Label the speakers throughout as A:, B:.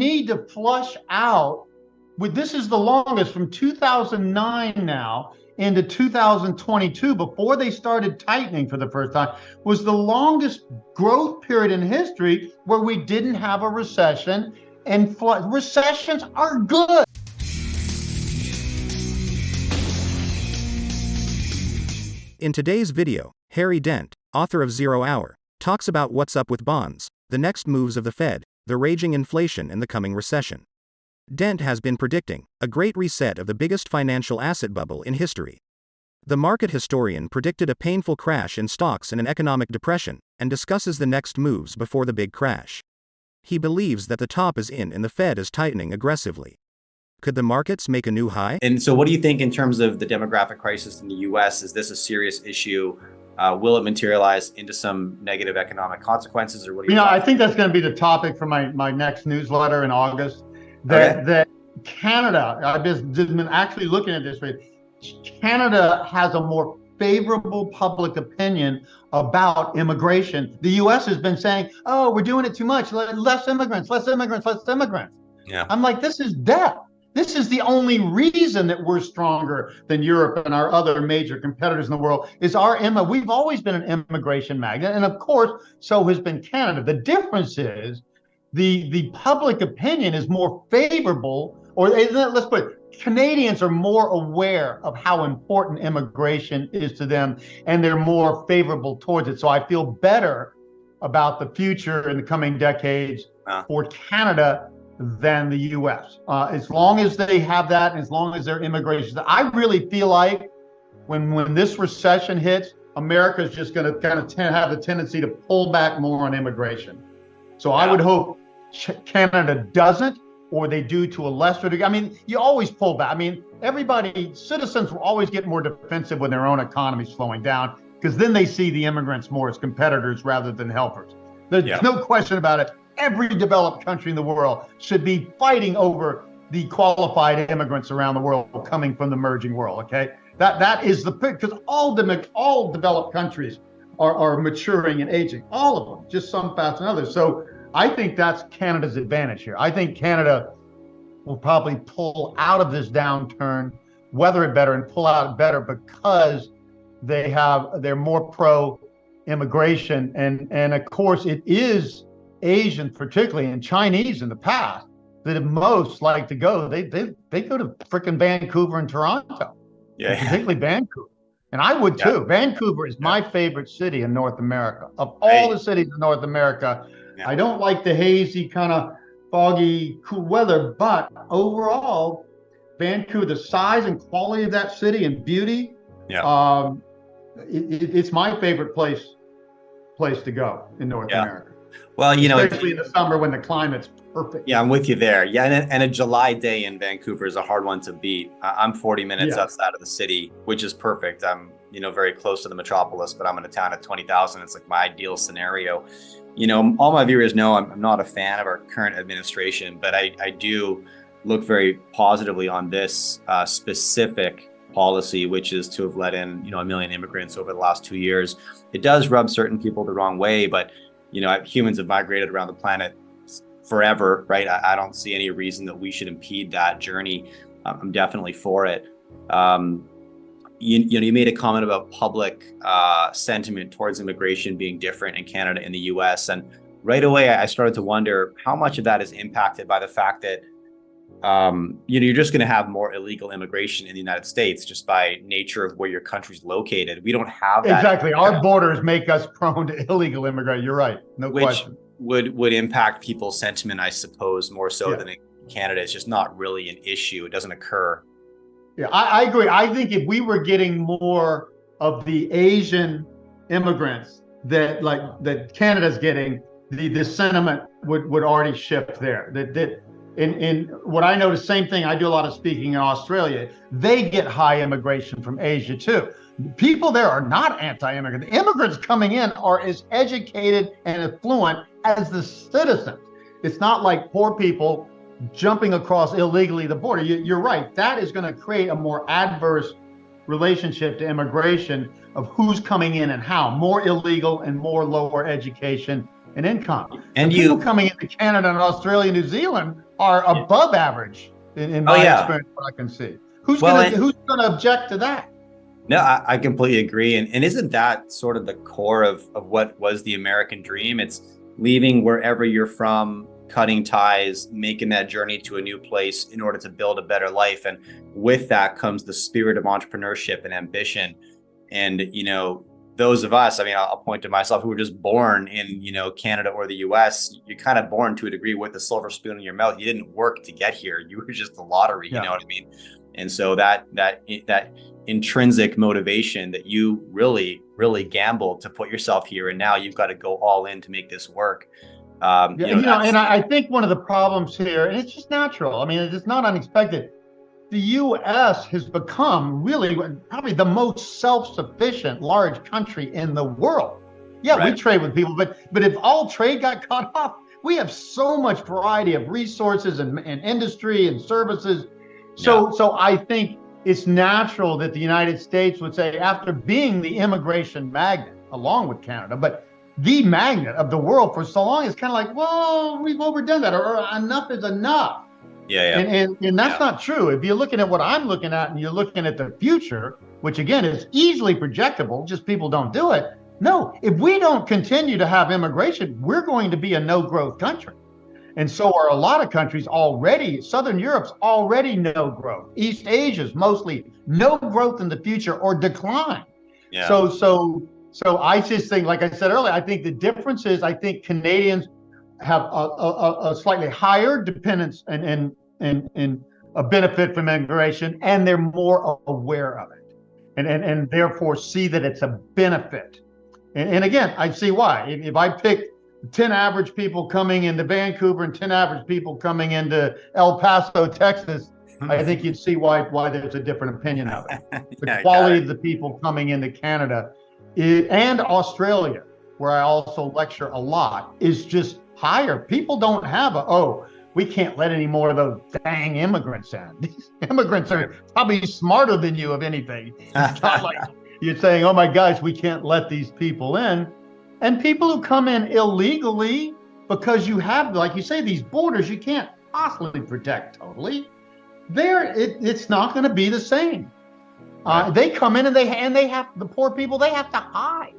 A: need to flush out this is the longest from 2009 now into 2022, before they started tightening for the first time, was the longest growth period in history where we didn't have a recession. And recessions are good.
B: In today's video, Harry Dent, author of 0 Hour, talks about what's up with bonds, the next moves of the Fed, the raging inflation and the coming recession. Dent has been predicting a great reset of the biggest financial asset bubble in history. The market historian predicted a painful crash in stocks and an economic depression, and discusses the next moves before the big crash. He believes that the top is in and the Fed is tightening aggressively. Could the markets make a new high?
C: And so what do you think in terms of the demographic crisis in the US? Is this a serious issue? Will it materialize into some negative economic consequences, or what do you
A: I think that's going to be the topic for my next newsletter in August. That Canada, I've been actually looking at this. Canada has a more favorable public opinion about immigration. The U.S. has been saying, "Oh, we're doing it too much. Less immigrants, less immigrants, less immigrants."
C: Yeah.
A: I'm like, this is death. This is the only reason that we're stronger than Europe and our other major competitors in the world is we've always been an immigration magnet, and of course, so has been Canada. The difference is the public opinion is more favorable, or let's put it, Canadians are more aware of how important immigration is to them, and they're more favorable towards it. So I feel better about the future in the coming decades for Canada than the U.S. As long as they have that, and as long as their immigration. I really feel like when this recession hits, America is just going to kind of have the tendency to pull back more on immigration. So I would hope Canada doesn't, or they do to a lesser degree. I mean, you always pull back. I mean, citizens will always get more defensive when their own economy is slowing down, because then they see the immigrants more as competitors rather than helpers. There's no question about it. Every developed country in the world should be fighting over the qualified immigrants around the world coming from the emerging world. Okay, that is because all developed countries are maturing and aging, all of them, just some faster than others. So I think that's Canada's advantage here. I think Canada will probably pull out of this downturn, weather it better, and pull out better because they're more pro immigration, and of course it is Asians, particularly, and Chinese in the past, that have most like to go. They go to frickin' Vancouver and Toronto, particularly Vancouver. And I would too. Vancouver is my favorite city in North America. Of all the cities in North America, I don't like the hazy, kind of foggy, cool weather, but overall, Vancouver, the size and quality of that city and beauty, it's my favorite place to go in North America.
C: Well,
A: especially in the summer when the climate's perfect.
C: Yeah, I'm with you there. Yeah, and a July day in Vancouver is a hard one to beat. I'm 40 minutes outside of the city, which is perfect. I'm, very close to the metropolis, but I'm in a town at 20,000. It's like my ideal scenario. All my viewers know I'm not a fan of our current administration, but I do look very positively on this specific policy, which is to have let in, 1 million immigrants over the last 2 years. It does rub certain people the wrong way, but humans have migrated around the planet forever, right? I don't see any reason that we should impede that journey. I'm definitely for it. You made a comment about public sentiment towards immigration being different in Canada and the US. And right away, I started to wonder how much of that is impacted by the fact that you're just going to have more illegal immigration in the United States just by nature of where your country's located. We don't have that.
A: Exactly. Our borders make us prone to illegal immigration. You're right. No question.
C: Would impact people's sentiment, I suppose, more so than in Canada. It's just not really an issue. It doesn't occur.
A: Yeah, I agree. I think if we were getting more of the Asian immigrants that Canada's getting, the sentiment would already shift there. In what I know, the same thing. I do a lot of speaking in Australia. They get high immigration from Asia too. People there are not anti-immigrant. The immigrants coming in are as educated and affluent as the citizens. It's not like poor people jumping across illegally the border. You're right. That is going to create a more adverse relationship to immigration of who's coming in and how. More illegal and more lower education in income.
C: And
A: the people coming into Canada and Australia, New Zealand are above average in my experience, what I can see. Who's gonna object to that?
C: No, I completely agree. And isn't that sort of the core of what was the American dream? It's leaving wherever you're from, cutting ties, making that journey to a new place in order to build a better life. And with that comes the spirit of entrepreneurship and ambition. And, those of us, I mean, I'll point to myself, who were just born in, Canada or the US, you're kind of born to a degree with a silver spoon in your mouth. You didn't work to get here. You were just the lottery, you know what I mean? And so that intrinsic motivation that you really, really gambled to put yourself here, and now you've got to go all in to make this work.
A: And I think one of the problems here, and it's just natural, I mean, it's not unexpected. The U.S. has become really probably the most self-sufficient large country in the world. Yeah, we trade with people, but if all trade got cut off, we have so much variety of resources and industry and services. So I think it's natural that the United States would say, after being the immigration magnet, along with Canada, but the magnet of the world for so long, it's kind of like, well, we've overdone that, or enough is enough. And that's not true. If you're looking at what I'm looking at and you're looking at the future, which again is easily projectable, just people don't do it. No, if we don't continue to have immigration, we're going to be a no-growth country. And so are a lot of countries already. Southern Europe's already no growth. East Asia's mostly no growth in the future or decline. So I just think, like I said earlier, I think the difference is, I think Canadians have a slightly higher dependence and a benefit from immigration, and they're more aware of it, and therefore see that it's a benefit. And again, I see why. If I pick 10 average people coming into Vancouver and 10 average people coming into El Paso, Texas, I think you'd see why there's a different opinion of it. The quality of the people coming into Canada and Australia, where I also lecture a lot, is just higher. People don't have we can't let any more of those dang immigrants in. These immigrants are probably smarter than you, if anything. It's not like you're saying, oh my gosh, we can't let these people in. And people who come in illegally, because you have, like you say, these borders you can't possibly protect totally. It's not going to be the same. They come in and they have, the poor people, they have to hide.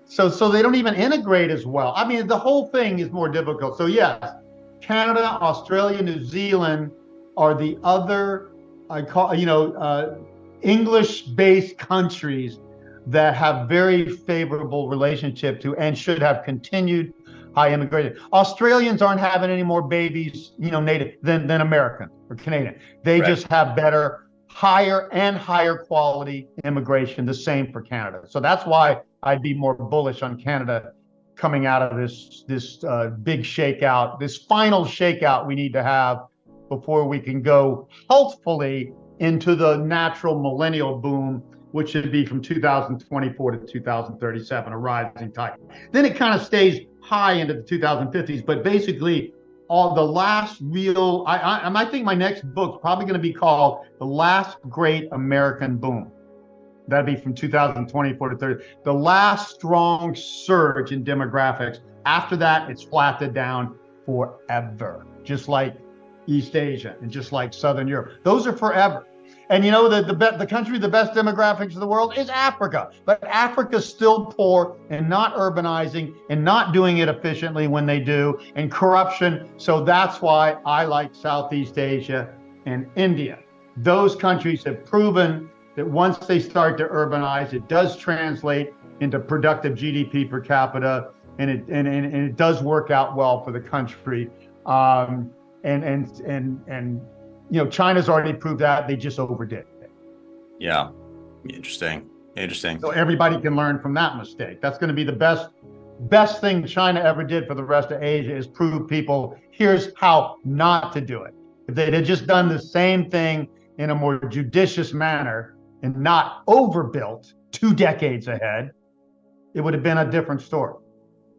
A: So they don't even integrate as well. I mean, the whole thing is more difficult. So yes, Canada, Australia, New Zealand are the other, English-based countries that have very favorable relationship to and should have continued high immigration. Australians aren't having any more babies, native than American or Canadian. They just have better, higher quality immigration. The same for Canada. So that's why I'd be more bullish on Canada coming out of this big shakeout, this final shakeout we need to have before we can go healthfully into the natural millennial boom, which should be from 2024 to 2037, a rising tide. Then it kind of stays high into the 2050s, but basically all the last real, I think my next book's probably going to be called The Last Great American Boom. That'd be from 2024 to 30. The last strong surge in demographics. After that, it's flattened down forever, just like East Asia and just like Southern Europe. Those are forever. And the country with the best demographics in the world is Africa. But Africa's still poor and not urbanizing and not doing it efficiently when they do, and corruption. So that's why I like Southeast Asia and India. Those countries have proven that once they start to urbanize, it does translate into productive GDP per capita, and it does work out well for the country. China's already proved that. They just overdid it.
C: Yeah, interesting.
A: So everybody can learn from that mistake. That's going to be the best thing China ever did for the rest of Asia, is prove people, here's how not to do it. If they had just done the same thing in a more judicious manner and not overbuilt 2 decades ahead, it would have been a different story.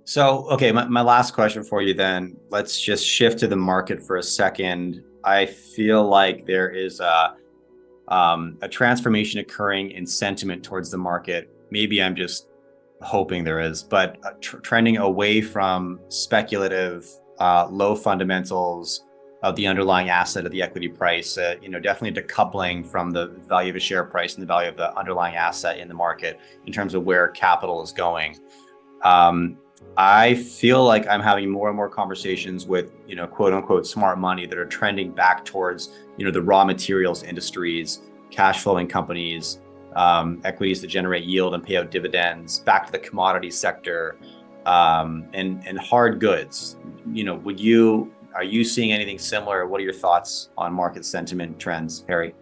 C: So, okay, my last question for you then, let's just shift to the market for a second. I feel like there is a transformation occurring in sentiment towards the market. Maybe I'm just hoping there is, but trending away from speculative, low fundamentals of the underlying asset of the equity price, definitely decoupling from the value of a share price and the value of the underlying asset in the market in terms of where capital is going. I feel like I'm having more and more conversations with, quote unquote, smart money that are trending back towards, the raw materials industries, cash flowing companies, equities that generate yield and pay out dividends, back to the commodity sector, and hard goods. Are you seeing anything similar? What are your thoughts on market sentiment trends, Harry?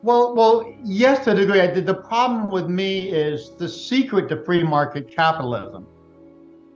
A: Well, yes, to a degree. The problem with me is the secret to free market capitalism,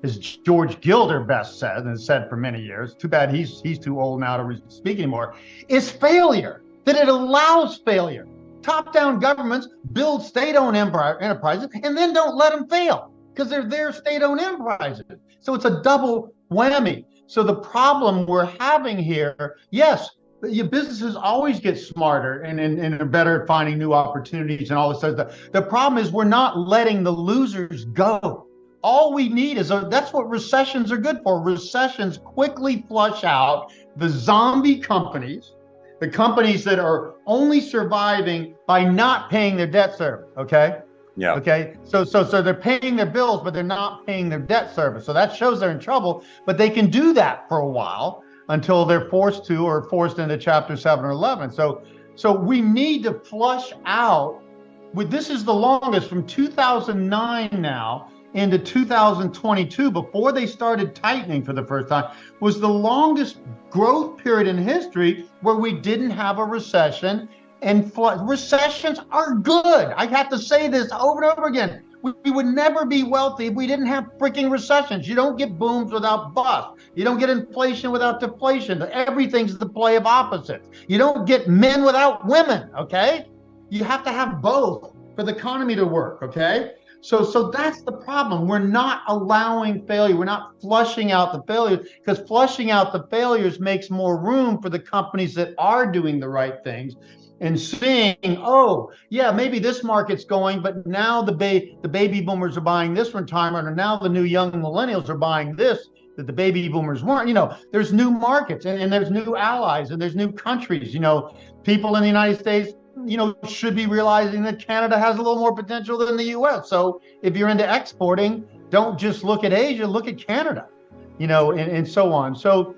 A: as George Gilder best said, and said for many years, too bad he's too old now to speak anymore, is failure, that it allows failure. Top-down governments build state-owned enterprises and then don't let them fail because they're their state-owned enterprises. So it's a double whammy. So the problem we're having here, yes, your businesses always get smarter and are better at finding new opportunities and all this stuff. The problem is we're not letting the losers go. All we need is that's what recessions are good for. Recessions quickly flush out the zombie companies, the companies that are only surviving by not paying their debt service. Okay.
C: Yeah.
A: Okay. So they're paying their bills, but they're not paying their debt service. So that shows they're in trouble, but they can do that for a while until they're forced to, or forced into Chapter 7 or 11. So we need to flush out. This is the longest from 2009 now into 2022, before they started tightening for the first time, was the longest growth period in history where we didn't have a recession. And recessions are good. I have to say this over and over again. We would never be wealthy if we didn't have freaking recessions. You don't get booms without busts. You don't get inflation without deflation. Everything's the play of opposites. You don't get men without women, okay? You have to have both for the economy to work, okay? So that's the problem. We're not allowing failure. We're not flushing out the failures, because flushing out the failures makes more room for the companies that are doing the right things and seeing, oh, yeah, maybe this market's going, but now the baby boomers are buying this retirement, or now the new young millennials are buying this that the baby boomers weren't. There's new markets and there's new allies and there's new countries. People in the United States should be realizing that Canada has a little more potential than the US. So if you're into exporting, don't just look at Asia, look at Canada, and so on. So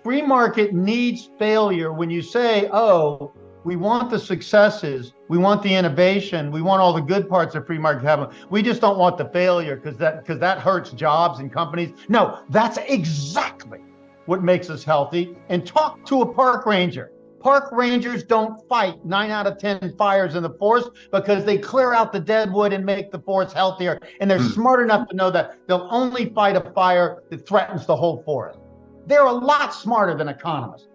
A: free market needs failure. When you say, oh, we want the successes, we want the innovation, we want all the good parts of free market capital, we just don't want the failure because that hurts jobs and companies. No, that's exactly what makes us healthy. And talk to a park ranger. Park rangers don't fight 9 out of 10 fires in the forest because they clear out the dead wood and make the forest healthier. And they're smart enough to know that they'll only fight a fire that threatens the whole forest. They're a lot smarter than economists.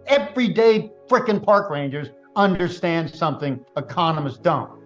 A: Everyday frickin' park rangers understand something economists don't.